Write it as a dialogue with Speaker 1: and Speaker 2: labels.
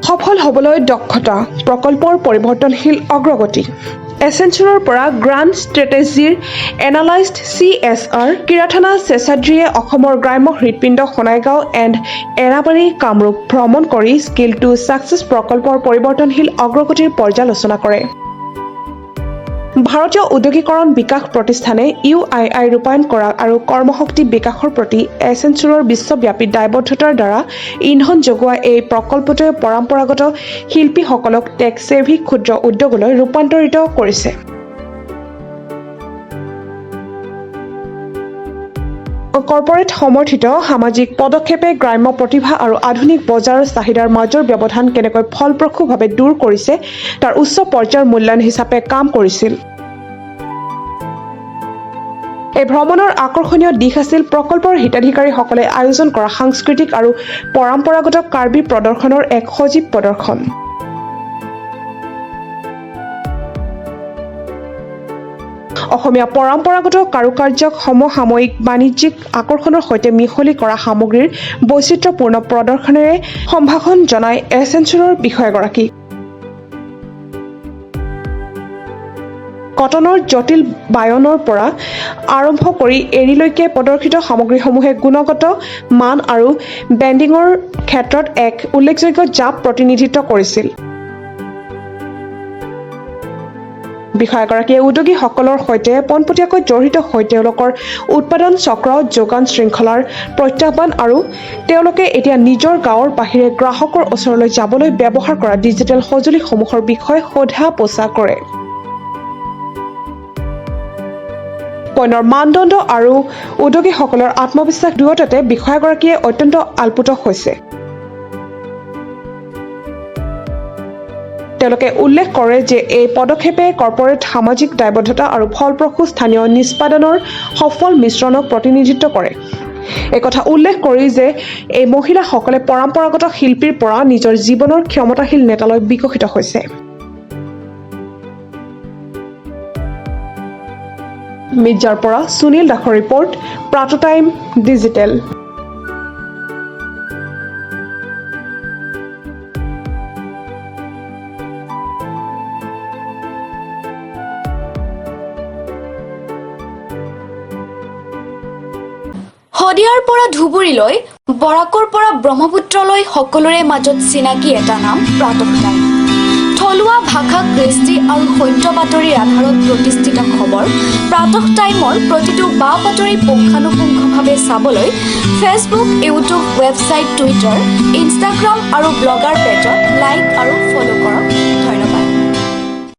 Speaker 1: সফল হ'বলৈ দক্ষতা প্ৰকল্পৰ পৰিৱৰ্তনশীল অগ্ৰগতি এচেঞ্চৰৰ পৰা গ্ৰাণ্ড ষ্ট্ৰেটেজিৰ এনালাইজড CSR কিৰাথানা শেষাদ্ৰীয়ে অসমৰ গ্ৰাম্য হৃদপিণ্ড সোণাইগাঁও এণ্ড এৰাবাৰী কামৰূপ ভ্ৰমণ কৰি স্কিল টু ছাকচেছ প্ৰকল্পৰ পৰিৱৰ্তনশীল অগ্ৰগতিৰ পৰ্যালোচনা কৰে। ভাৰতীয় উদ্যোগীকৰণ বিকাশ প্ৰতিষ্ঠানে UII ৰূপায়ণ কৰা আৰু কৰ্মশক্তি বিকাশৰ প্ৰতি এচেঞ্চৰৰ বিশ্বব্যাপী দায়বদ্ধতাৰ দ্বাৰা ইন্ধন যোগোৱা এই প্ৰকল্পটোৱে পৰম্পৰাগত শিল্পীসকলক টেক ছেভি ক্ষুদ্ৰ উদ্যোগলৈ ৰূপান্তৰিত কৰিছে। কৰ্পৰেট সমৰ্থিত সামাজিক পদক্ষেপে গ্ৰাম্য প্ৰতিভা আৰু আধুনিক বজাৰৰ চাহিদাৰ মাজৰ ব্যৱধান কেনেকৈ ফলপ্ৰসূভাৱে দূৰ কৰিছে তাৰ উচ্চ পৰ্যায়ৰ মূল্যায়ন হিচাপে কাম কৰিছিল। এই ভ্ৰমণৰ আকৰ্ষণীয় দিশ আছিল প্ৰকল্পৰ হিতাধিকাৰীসকলে আয়োজন কৰা সাংস্কৃতিক আৰু পৰম্পৰাগত কাৰ্বি প্ৰদৰ্শনৰ এক সজীৱ প্ৰদৰ্শন। অসমীয়া পৰম্পৰাগত কাৰুকাৰ্যক সমসাময়িক বাণিজ্যিক আকৰ্ষণৰ সৈতে মিহলি কৰা সামগ্ৰীৰ বৈচিত্ৰ্যপূৰ্ণ প্ৰদৰ্শনেৰে সম্ভাষণ জনায় এচেঞ্চৰৰ বিষয়াগৰাকী। কটনৰ জটিল বায়নৰ পৰা আৰম্ভ কৰি এৰীলৈকে প্ৰদৰ্শিত সামগ্ৰীসমূহে গুণগত মান আৰু ব্ৰেণ্ডিঙৰ ক্ষেত্ৰত এক উল্লেখযোগ্য জাপ প্ৰতিনিধিত্ব কৰিছিল। বিষয়াগৰাকীয়ে উদ্যোগীসকলৰ সৈতে পোনপটীয়াকৈ জড়িত হৈ তেওঁলোকৰ উৎপাদন চক্ৰ যোগান শৃংখলাৰ প্ৰত্যাহ্বান আৰু তেওঁলোকে এতিয়া নিজৰ গাঁৱৰ বাহিৰে গ্ৰাহকৰ ওচৰলৈ যাবলৈ ব্যৱহাৰ কৰা ডিজিটেল সঁজুলিসমূহৰ বিষয়ে সোধা পোছা কৰে। পণ্যৰ মানদণ্ড আৰু উদ্যোগীসকলৰ আত্মবিশ্বাস দুয়োটাতে বিষয়াগৰাকীয়ে অত্যন্ত আলপুত হৈছে। তেওঁলোকে উল্লেখ কৰে যে এই পদক্ষেপে কৰ্পৰেট সামাজিক দায়বদ্ধতা আৰু ফলপ্ৰসূ স্থানীয় নিষ্পাদনৰ সফল মিশ্ৰণক প্ৰতিনিধিত্ব কৰে। এই কথা উল্লেখ কৰি যে এই মহিলাসকলে পৰম্পৰাগত শিল্পীৰ পৰা নিজৰ জীৱনৰ ক্ষমতাশীল নেতালৈ বিকশিত হৈছে। মিৰ্জাৰ পৰা সুনীল দাসৰ ৰিপৰ্ট, প্ৰাতঃটাইম ডিজিটেল।
Speaker 2: শদিয়াৰ পৰা ধুবুৰীলৈ, বৰাকৰ পৰা ব্ৰহ্মপুত্ৰলৈ সকলোৰে মাজত চিনাকি এটা নাম প্ৰাতঃ টাইম। থলুৱা ভাষা, কৃষ্টি আৰু সত্য বাতৰিৰ আধাৰত প্ৰতিষ্ঠিত খবৰ প্ৰাতঃ টাইমৰ প্ৰতিটো বা বাতৰি পুংখানুপুংখভাৱে চাবলৈ Facebook, YouTube, website, Twitter, Instagram আৰু ব্লগাৰ পেজত লাইক আৰু ফ'ল'